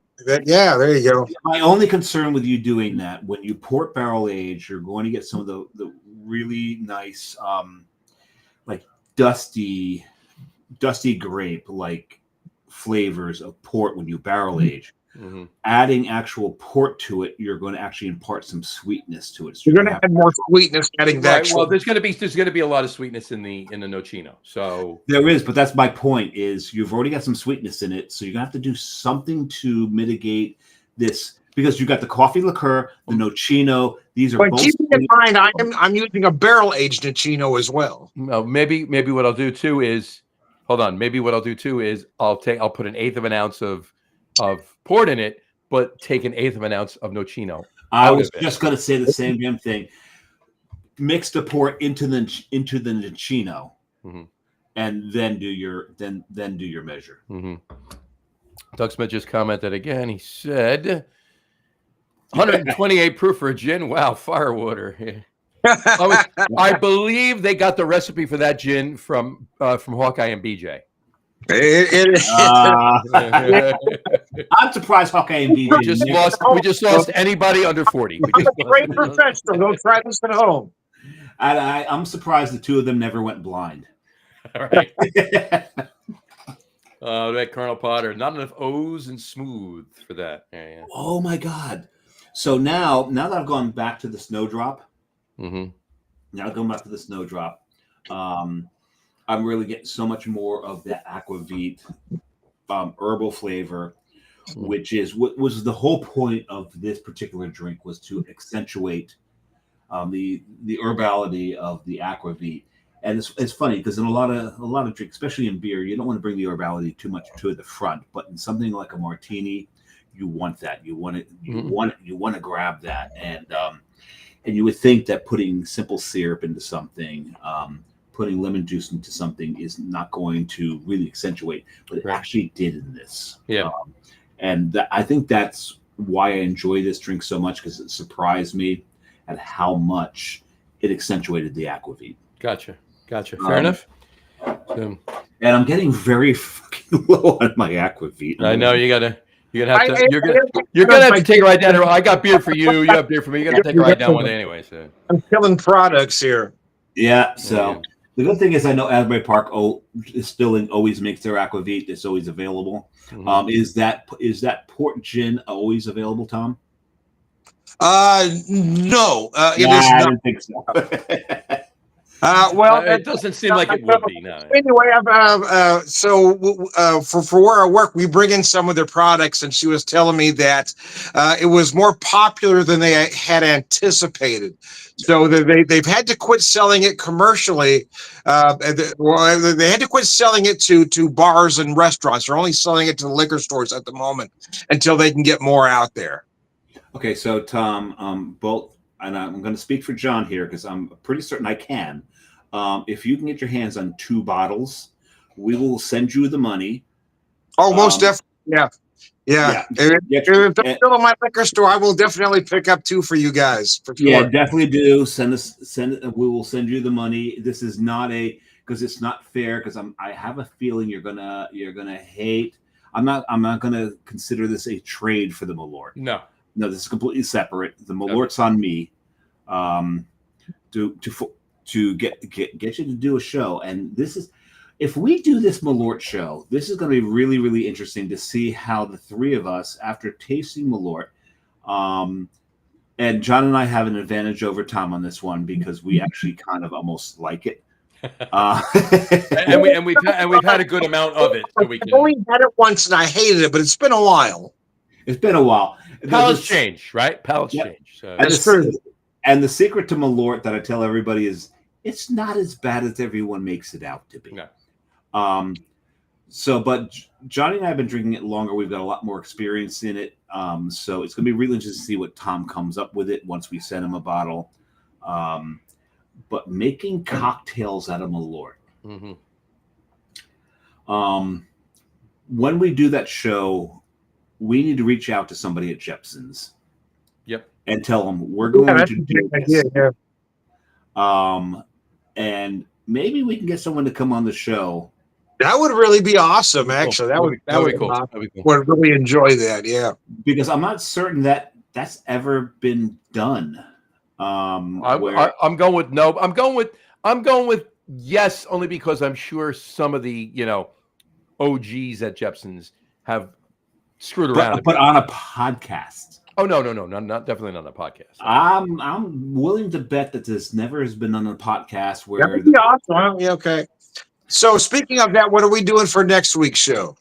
Yeah, there you go. My only concern with you doing that, when you port barrel age, you're going to get some of the really nice, like dusty grape like flavors of port when you barrel age. Mm-hmm. Adding actual port to it, you're going to actually impart some sweetness to it. So You're going to add more sweetness adding that. Right. Well, there's going to be a lot of sweetness in the Nocino. So there is, but that's my point. Is you've already got some sweetness in it, so you're going to have to do something to mitigate this because you got the coffee liqueur, the Nocino. These are but both. keeping in mind, I'm using a barrel aged Nocino as well. Maybe what I'll do too is, hold on. Maybe what I'll do too is I'll put an eighth of an ounce of port in it, but take an eighth of an ounce of Nocino. I was just going to say the same damn thing. Mix the port into the Nocino, mm-hmm. and then do your measure. Mm-hmm. Doug Smith just commented again. He said 128 proof for a gin. Wow, firewater. I believe they got the recipe for that gin from Hawkeye and BJ. I'm surprised Hawkeye and BJ we just lost anybody under 40. I'm a great professional. Don't try this at home. I'm surprised the two of them never went blind. All right. That Colonel Potter, not enough O's and smooth for that. Yeah. Oh my God! So now that I've gone back to the snowdrop, now going back to the snowdrop, I'm really getting so much more of that aquavit herbal flavor, which is what was the whole point of this particular drink, was to accentuate the herbality of the aquavit. And it's funny because in a lot of drinks, especially in beer, you don't want to bring the herbality too much to the front. But in something like a martini, you want that. You want it. You want to grab that. And you would think that putting simple syrup into something, putting lemon juice into something, is not going to really accentuate, but it actually did in this. Yeah. I think that's why I enjoy this drink so much, because it surprised me at how much it accentuated the aquavit. Gotcha. Fair enough. So, and I'm getting very fucking low on my aquavit. I know you're gonna have to take a ride down. I got beer for you. You have beer for me. You're gonna take a ride down one day anyway. So I'm killing products here. Yeah. So the good thing is I know Asbury Park Distilling always makes their aquavit. It's always available. Is that port gin always available, Tom? No. It is not. I don't think so. Well, it doesn't seem like it would be. No. Anyway, for where I work, we bring in some of their products, and she was telling me that it was more popular than they had anticipated. So they've had to quit selling it commercially. They had to quit selling it to bars and restaurants. They're only selling it to the liquor stores at the moment until they can get more out there. Okay, so Tom, both. And I'm going to speak for John here because I'm pretty certain I can. If you can get your hands on 2 bottles, we will send you the money. Oh, most definitely. Yeah. If they're still in my liquor store, I will definitely pick up 2 for you guys. For sure. Yeah, definitely do. We will send you the money. This is not because it's not fair, because I have a feeling you're gonna hate. I'm not gonna consider this a trade for the Malort. No, this is completely separate. The Malort's on me, to get you to do a show. And this is, if we do this Malort show, this is going to be really, really interesting to see how the 3 of us, after tasting Malort, and John and I have an advantage over Tom on this one because we actually kind of almost like it. And we've had a good amount of it. So we can. I only had it once and I hated it, but it's been a while. It's been a while. Palates change, right? Palates change. So. And the secret to Malort that I tell everybody is it's not as bad as everyone makes it out to be. No. But Johnny and I have been drinking it longer. We've got a lot more experience in it. So it's going to be really interesting to see what Tom comes up with it once we send him a bottle. But making cocktails out of Malort. When we do that show, we need to reach out to somebody at Jepson's. Yep. And tell them we're going to do this. And maybe we can get someone to come on the show That would really be awesome. Actually, that would be cool. That'd be cool. Would really enjoy that. Yeah, because I'm not certain that that's ever been done. I'm going with no. I'm going with yes, only because I'm sure some of the OGs at Jepson's have screwed around. But on a podcast. Oh no, not definitely not on a podcast. I'm willing to bet that this never has been on a podcast where. That would be awesome. Yeah, okay. So speaking of that, what are we doing for next week's show?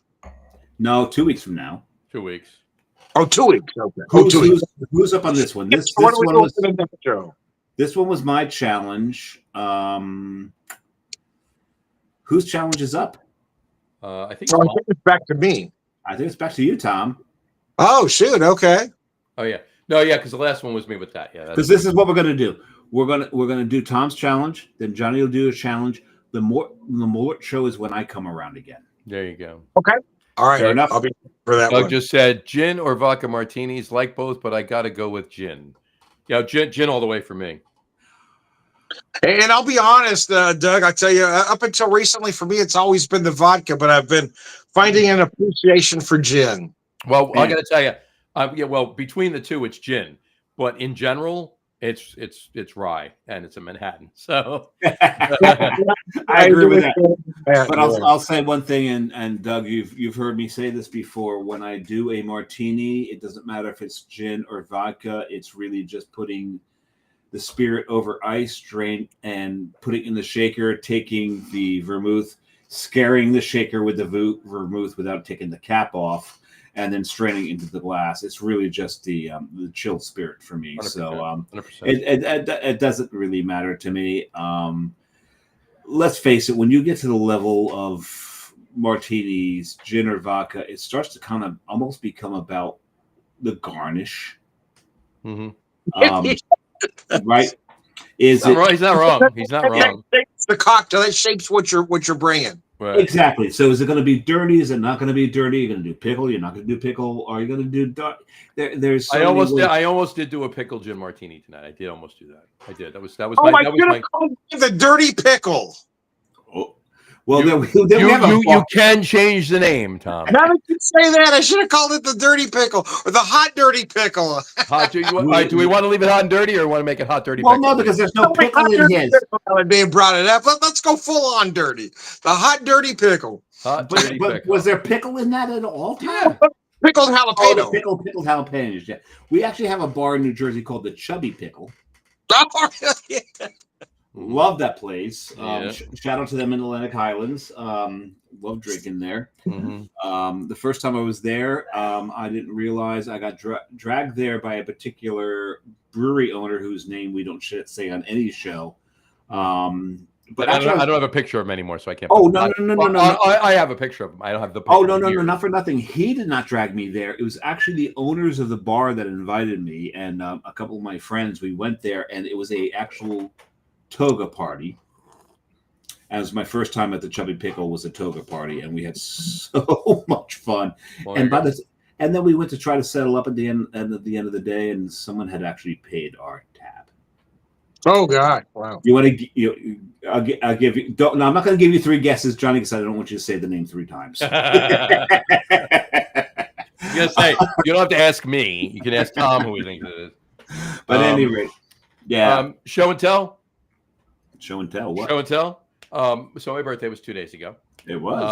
No, 2 weeks from now. 2 weeks. Oh, 2 weeks. Okay. Who's up on this one? This one was for the next show. This one was my challenge. Whose challenge is up? I think it's back to me. I think it's back to you, Tom. Oh shoot! Okay. Oh yeah. No, yeah, because the last one was me with that. Yeah. Because this is what we're gonna do. We're gonna do Tom's challenge. Then Johnny will do a challenge. The Mort show is when I come around again. There you go. Okay. All right. Fair enough. I'll be for that Doug one. just said gin or vodka martinis, like both, but I got to go with gin. Yeah, gin all the way for me. And I'll be honest, Doug, I tell you, up until recently, for me, it's always been the vodka, but I've been finding an appreciation for gin. Well, I got to tell you, well, between the two, it's gin, but in general, it's rye and it's a Manhattan. So I agree with that. But I'll say one thing, and Doug, you've heard me say this before. When I do a martini, it doesn't matter if it's gin or vodka. It's really just putting the spirit over ice, drain, and putting in the shaker, taking the vermouth, scaring the shaker with the vermouth without taking the cap off, and then straining into the glass. It's really just the chilled spirit for me. 100%, so 100%. It doesn't really matter to me. Let's face it, when you get to the level of martinis, gin or vodka, it starts to kind of almost become about the garnish. Mm-hmm. Right? He's not wrong. He's not wrong. It's the cocktail that shapes what you're bringing. Right. Exactly. So is it going to be dirty? Is it not going to be dirty? You're going to do pickle? You're not going to do pickle? Or are you going to do dark? There's. I almost did do a pickle gin martini tonight. I did almost do that. I did. That was oh, my. The dirty pickle. Oh. Well, you can change the name, Tom. Now that you say that, I should have called it the dirty pickle or the hot dirty pickle. Do we want to leave it hot and dirty, or want to make it hot dirty? Well, no, because there's no pickle in his. Being brought it up. Let's go full on dirty. The hot dirty pickle. But was there pickle in that at all? Yeah. Pickled jalapeno. Oh, pickled jalapenos. Yeah, we actually have a bar in New Jersey called the Chubby Pickle. Yeah. Love that place. Yeah. Shout out to them in Atlantic Highlands. Love drinking there. Mm-hmm. The first time I was there, I didn't realize I got dragged there by a particular brewery owner whose name we don't say on any show. But I don't have a picture of him anymore, so I can't. Oh no! I have a picture of him. I don't have the. Oh no! Not for nothing. He did not drag me there. It was actually the owners of the bar that invited me and a couple of my friends. We went there, and it was a actual toga party. And it was my first time at the Chubby Pickle was a toga party, and we had so much fun. And then we went to try to settle up at the end of the day, and someone had actually paid our tab. Oh God! Wow. You want to? I'll give you. No, I'm not going to give you three guesses, Johnny, because I don't want you to say the name three times. You don't have to ask me. You can ask Tom who he thinks it is. But at any rate, yeah. Show and tell. Show and tell. What? Show and tell. So my birthday was 2 days ago. It was.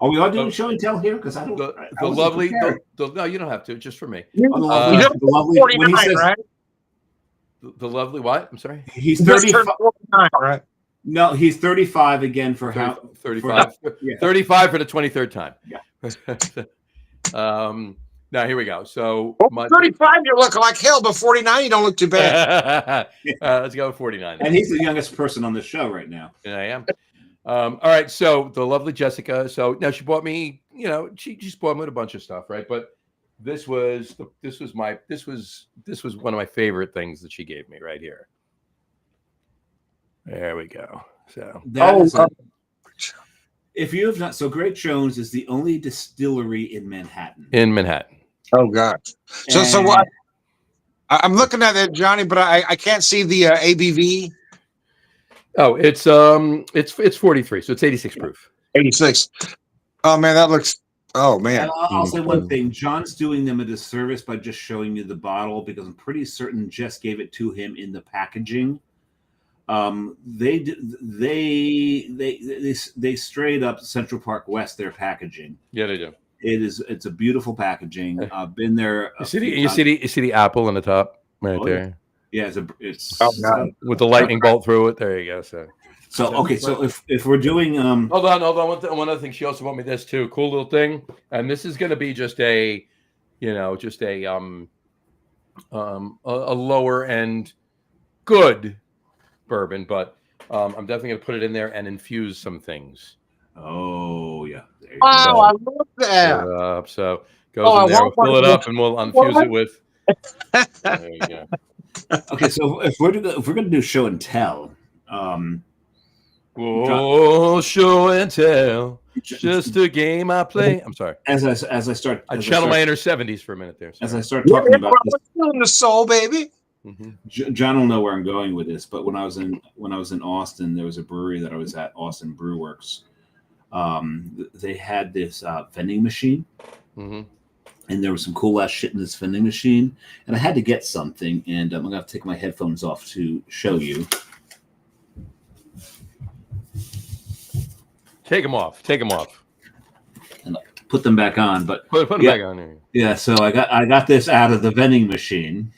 Are we all doing show and tell here? Because I don't. The lovely. No, you don't have to. Just for me. The lovely. When he says, right? The lovely what? I'm sorry. He's 35, right? No, he's 35 again for 35. 35 for the 23rd time. Yeah. Now here we go. So 35, you look like hell, but 49, you don't look too bad. Let's go with 49. And he's the youngest person on the show right now. And I am. All right. So the lovely Jessica. So now she bought me. She just bought me with a bunch of stuff, right? But this was one of my favorite things that she gave me right here. There we go. So if you have not, so Great Jones is the only distillery in Manhattan. Oh God! So what? I'm looking at it, Johnny, but I can't see the ABV. Oh, it's 43, so it's 86 proof. 86. Oh man, that looks. Oh man. And I'll say one thing: John's doing them a disservice by just showing you the bottle, because I'm pretty certain Jess gave it to him in the packaging. They straight up Central Park West their packaging. Yeah, they do. It's a beautiful packaging. I've been there. You see the apple on the top right there. Yeah, it's with the lightning bolt through it. There you go. So okay, so if we're doing hold on. One other thing. She also bought me this too. Cool little thing. And this is going to be just a lower end good bourbon, but I'm definitely going to put it in there and infuse some things. Oh yeah. Wow, I love that. So goes in there. We'll fill it up and we'll infuse it with. There you go. Okay, so if we're gonna do show and tell, show and tell, just a game I play. I'm sorry. As I start, I channel my inner 70s for a minute there. As I start talking about this, in the soul, baby. John will know where I'm going with this. But when I was in Austin, there was a brewery that I was at, Austin Brew Works. They had this vending machine. And there was some cool ass shit in this vending machine, and I had to get something, and I'm gonna have to take my headphones off to show you. Take them off. And put them back on, but put them back on there. Yeah, so I got this out of the vending machine,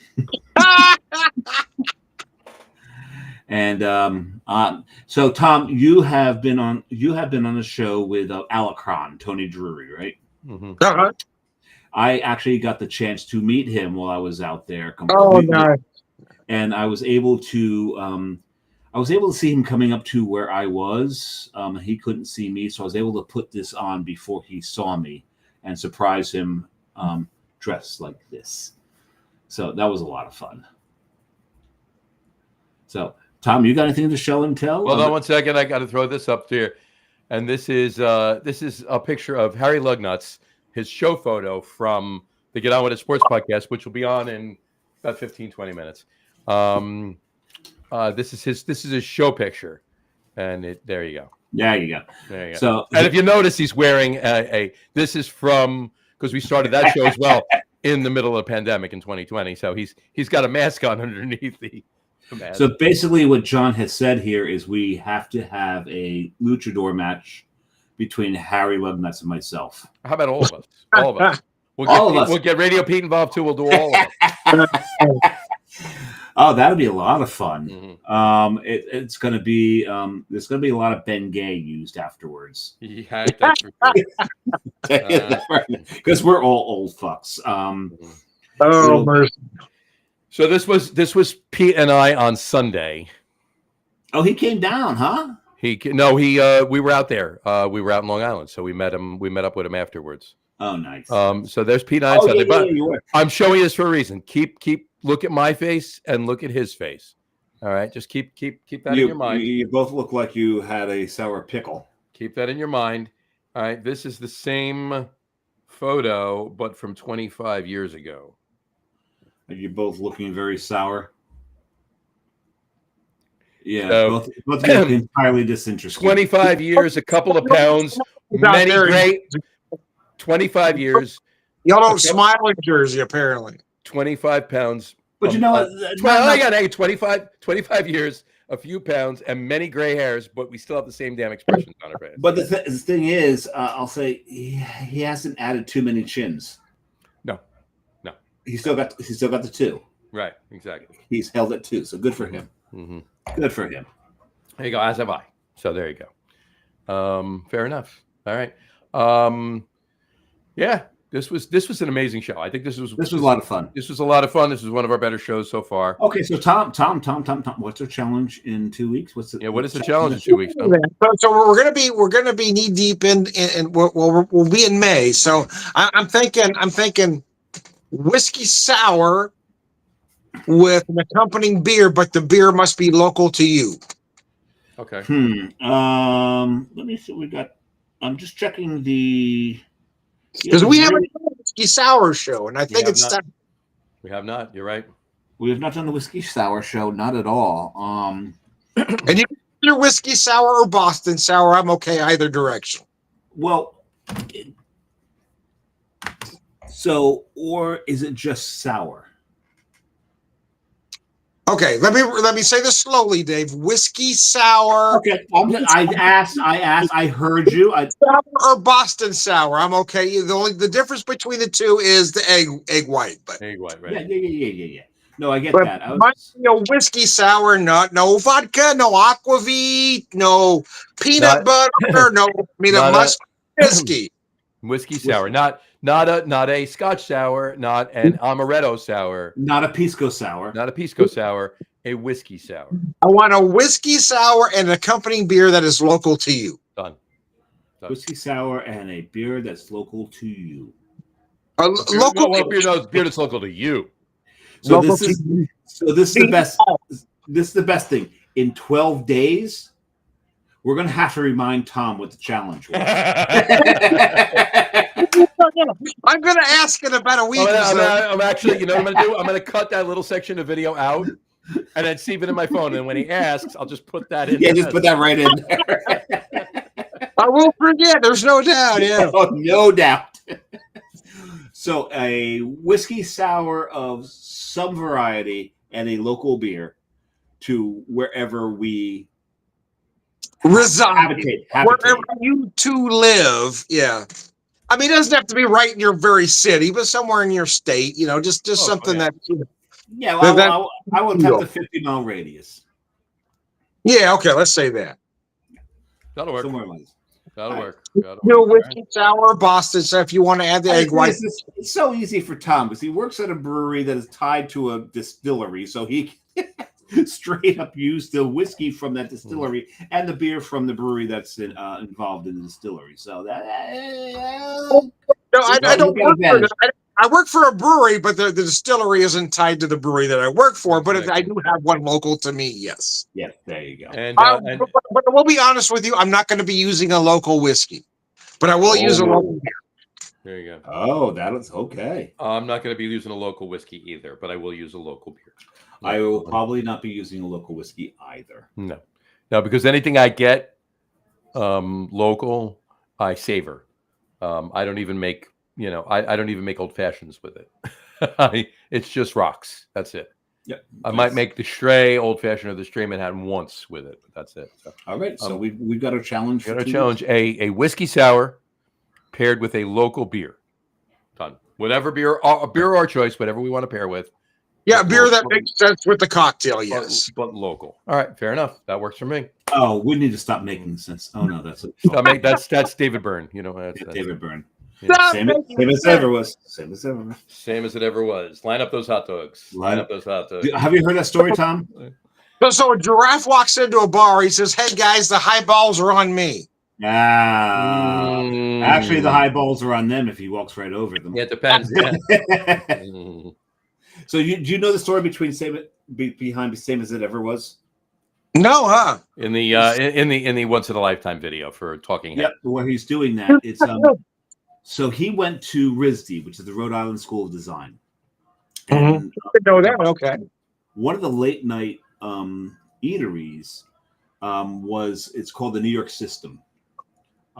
and so Tom, you have been on a show with Alacron, Tony Drury, right? Uh-huh. I actually got the chance to meet him while I was out there. Oh, nice. And I was able to see him coming up to where I was. He couldn't see me, so I was able to put this on before he saw me and surprise him dressed like this. So that was a lot of fun. So, Tom, you got anything to show and tell? Hold on one second. I got to throw this up here. And this is a picture of Harry Lugnuts, his show photo from the Get On With It Sports podcast, which will be on in about 15, 20 minutes. This is his show picture. And there you go. There you go. So, and if you notice, he's wearing this is from, because we started that show as well in the middle of the pandemic in 2020. So he's got a mask on underneath the mask. So basically what John has said here is we have to have a luchador match between Harry Lugnuts and myself. How about all of us? All of us. We'll get Radio Pete involved too. We'll do all of it. Oh, that would be a lot of fun. It's going to be there's going to be a lot of Ben Gay used afterwards. Yeah, that's for sure. Because we're all old fucks. Mercy. So this was Pete and I on Sunday. Oh, he came down, huh? We were out there. We were out in Long Island, so we met him. We met up with him afterwards. Oh, nice. So there's Pete and I on Sunday. But you were. I'm showing you this for a reason. Look at my face and look at his face. All right, just keep that in your mind. You both look like you had a sour pickle. Keep that in your mind. All right, this is the same photo, but from 25 years ago. Are you both looking very sour? Yeah, So, both entirely disinterested. 25 years, a couple of pounds, many great. 25 years. Y'all don't smile in Jersey, apparently. 25 pounds. But you know what? I got 25 years, a few pounds, and many gray hairs, but we still have the same damn expressions on our face. But the thing is, I'll say he hasn't added too many chins. No. He's still got the two. Right, exactly. He's held it two, so good for him. Mm-hmm. Good for him. There you go. As have I. So there you go. Fair enough. All right. Yeah. This was an amazing show. I think this was a lot of fun. This was a lot of fun. This was one of our better shows so far. Okay, so Tom, what's our challenge in 2 weeks? What is the challenge in 2 weeks? So we're gonna be knee deep in we'll be in May. So I'm thinking whiskey sour with an accompanying beer, but the beer must be local to you. Okay. Let me see what we got. I'm just checking the. Because we haven't done a whiskey sour show, and I think it's time. We have not. You're right. We have not done the whiskey sour show, not at all. And you can either whiskey sour or Boston sour. I'm okay either direction. Well, so or is it just sour? Okay, let me say this slowly, Dave. Whiskey sour. Okay, I heard you. Sour or Boston sour. I'm okay. The difference between the two is the egg white. But Egg white, right? Yeah. No, I get but that. whiskey sour, no vodka, no aquavit, no peanut butter, no. I mean, it must be whiskey. Whiskey sour, not a Scotch sour, not an amaretto sour, not a pisco sour, not a pisco sour, a whiskey sour. I want a whiskey sour and an accompanying beer that is local to you. Done. Whiskey sour and a beer that's local to you. Beer that's local to you. So this is the best. This is the best thing. In 12 days, we're going to have to remind Tom what the challenge was. I'm going to ask in about a week. I'm actually, you know what I'm going to do? I'm going to cut that little section of video out and then save it in my phone. And when he asks, I'll just put that in. Yeah, just put that right in there. I won't forget. There's no doubt. Yeah. Oh, no doubt. So a whiskey sour of some variety and a local beer to wherever we reside, habitate. Wherever you two live. Yeah. I mean, it doesn't have to be right in your very city, but somewhere in your state, just something that. Yeah, well, I would have the 50-mile radius. Yeah, okay, let's say that. That'll work. Somewhere like That'll work. Whiskey sour, Boston. So if you want to add the egg white, it's so easy for Tom because he works at a brewery that is tied to a distillery, so he straight up use the whiskey from that distillery and the beer from the brewery that's involved in the distillery. So that I don't work for that. I work for a brewery, but the distillery isn't tied to the brewery that I work for. But I do have one local to me. Yes. Yeah, there you go. And but we'll be honest with you. I'm not going to be using a local whiskey, but I will use a local beer. There you go. Oh, that is okay. I'm not going to be using a local whiskey either, but I will use a local beer. I will probably not be using a local whiskey either. No, because anything I get local, I savor. I don't even make, I don't even make old fashions with it. It's just rocks. That's it. Yep. I might make the Stray old fashioned or the Stray Manhattan once with it, but that's it. So, all right. So we've got a challenge. Got a challenge. A whiskey sour paired with a local beer. Done. Whatever beer, a beer our choice, whatever we want to pair with. Yeah, beer that makes sense with the cocktail, yes. But local. All right, fair enough. That works for me. Oh, we need to stop making sense. Oh no, that's that's David Byrne. That's David Byrne. Yeah. Same as it ever was. Same as ever. Same as it ever was. Line up those hot dogs. Line up those hot dogs. Have you heard that story, Tom? So a giraffe walks into a bar. He says, "Hey guys, the high balls are on me." Actually, the high balls are on them if he walks right over them. Yeah, it depends. Yeah. So do you know the story behind Same as It Ever Was? No, huh? In the once in a lifetime video for Talking Head. Yep, where he's doing that. It's so he went to RISD, which is the Rhode Island School of Design. And, know that. Okay. One of the late night eateries it's called the New York System.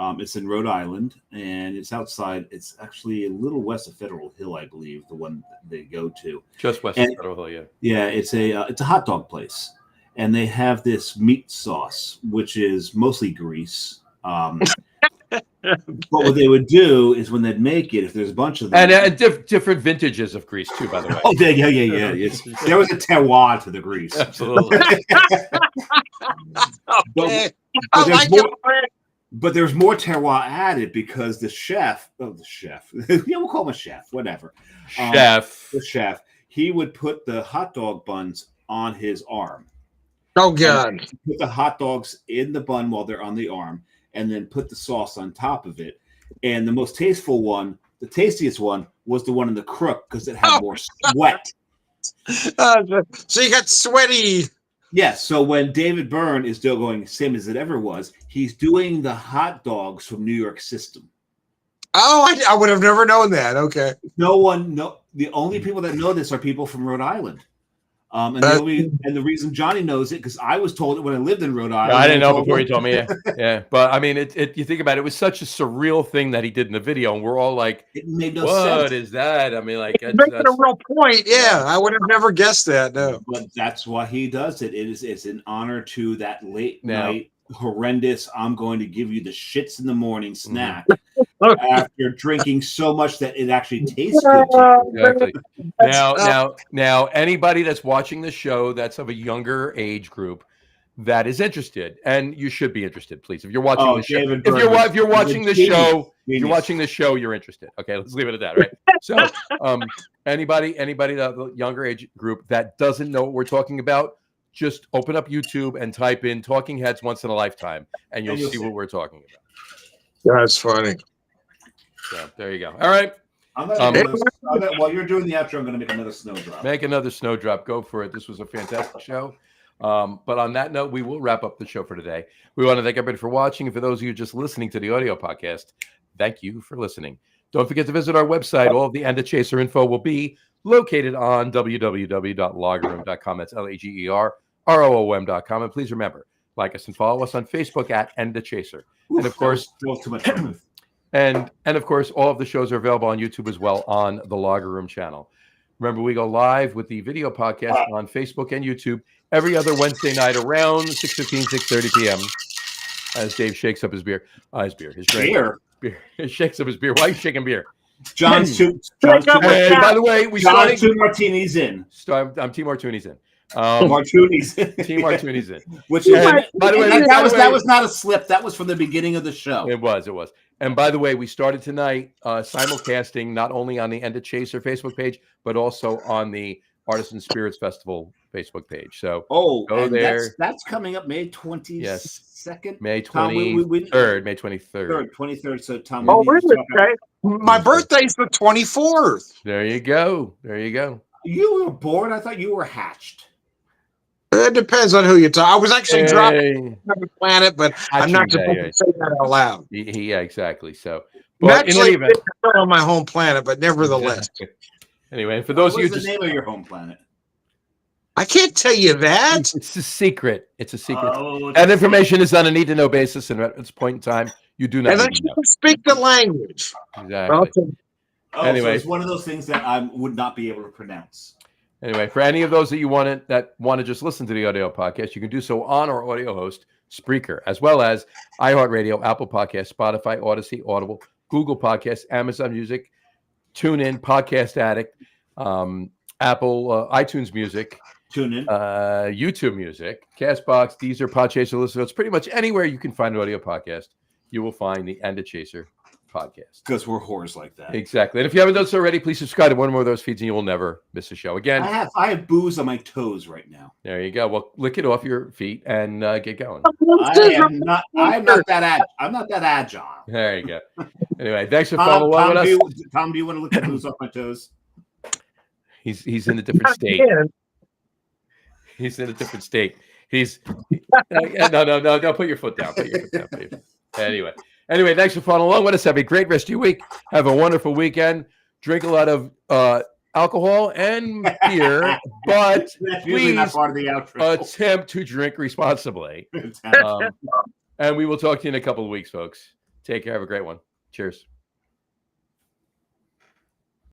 It's in Rhode Island, and it's outside. It's actually a little west of Federal Hill, I believe, the one they go to. Just west of Federal Hill, yeah. Yeah, it's a hot dog place, and they have this meat sauce, which is mostly grease. But what they would do is when they'd make it, if there's a bunch of them, and different vintages of grease too, by the way. Oh, yeah. There was a terroir to the grease. Absolutely. But there's more terroir added because the chef, yeah, we'll call him a chef, whatever. The chef, he would put the hot dog buns on his arm. Oh, God. Put the hot dogs in the bun while they're on the arm, and then put the sauce on top of it. And the most tasteful one, the tastiest one, was the one in the crook because it had more sweat. So you got sweaty. Yes. So when David Byrne is still going Same as It Ever Was, he's doing the hot dogs from New York System. Oh, I would have never known that. Okay. The only people that know this are people from Rhode Island. And the reason Johnny knows it because I was told it when I lived in Rhode Island. I didn't know before he told me. Yeah. But I mean, you think about it, it was such a surreal thing that he did in the video, and we're all like, it made no "What sense. is that?" I mean, like, that's a real point. Yeah, I would have never guessed that. No, but that's why he does it. It's an honor to that late night horrendous. I'm going to give you the shits in the morning snack. After drinking so much that it actually tastes good to you. Exactly. Now, anybody that's watching the show that's of a younger age group that is interested, and you should be interested, please. If you're watching the show, if you're watching the show, you're watching the show, you're interested. Okay, let's leave it at that, right? So, anybody the younger age group that doesn't know what we're talking about, just open up YouTube and type in "Talking Heads Once in a Lifetime," and you'll see what we're talking about. That's funny. So there you go. All right. While you're doing the outro, I'm going to make another snowdrop. Make another snowdrop. Go for it. This was a fantastic show. But on that note, we will wrap up the show for today. We want to thank everybody for watching. And for those of you just listening to the audio podcast, thank you for listening. Don't forget to visit our website. All of the End of Chaser info will be located on www.lagerroom.com. That's LAGERROOM.com. And please remember, like us and follow us on Facebook at End of Chaser. And of course, too much fun. And of course, all of the shows are available on YouTube as well on the Lager Room channel. Remember, we go live with the video podcast on Facebook and YouTube every other Wednesday night around 6:15, 6:30 p.m. As Dave shakes up his beer. His drink. Beer. He shakes up his beer. Why are you shaking beer? John's two by the way, we started 2 martinis in. I'm Team Martooneys in. Martooneys. Team Martooneys in. Which is, by the way, that was not a slip. That was from the beginning of the show. It was. And by the way, we started tonight simulcasting not only on the End of Chaser Facebook page, but also on the Artisan Spirits Festival Facebook page. So go there. That's coming up May 22nd. Yes. May 23rd. May 23rd. 23rd. So Tom. Really? Okay. My birthday's the 24th. There you go. You were born. I thought you were hatched. It depends on who you talk. I was actually dropping on the planet, but I'm not supposed to say that out loud. Yeah, exactly. So, but actually, on my home planet, but nevertheless. Anyway, for those of you, what's the name of your home planet? I can't tell you that. It's a secret. That information is on a need-to-know basis, and at this point in time, you do not. Unless you speak the language. Exactly. Anyway, so it's one of those things that I would not be able to pronounce. Anyway, for any of those that want to just listen to the audio podcast, you can do so on our audio host, Spreaker, as well as iHeartRadio, Apple Podcasts, Spotify, Odyssey, Audible, Google Podcasts, Amazon Music, TuneIn, Podcast Addict, Apple, iTunes Music, TuneIn, YouTube Music, Castbox, Deezer, Podchaser, Listen. It's pretty much anywhere you can find an audio podcast, you will find the End of Chaser podcast. Because we're whores like that. Exactly. And if you haven't done so already, please subscribe to one more of those feeds and you will never miss a show again. I have booze on my toes right now. There you go. Well, lick it off your feet and get going. I'm not that agile. There you go. Anyway, thanks for following along with us. Tom, do you want to lick the booze off my toes? He's in a different state. He's in a different state. No, put your foot down. Anyway, thanks for following along with us. Have a great rest of your week. Have a wonderful weekend. Drink a lot of alcohol and beer, but please not part of the outro. Attempt to drink responsibly. And we will talk to you in a couple of weeks, folks. Take care. Have a great one. Cheers.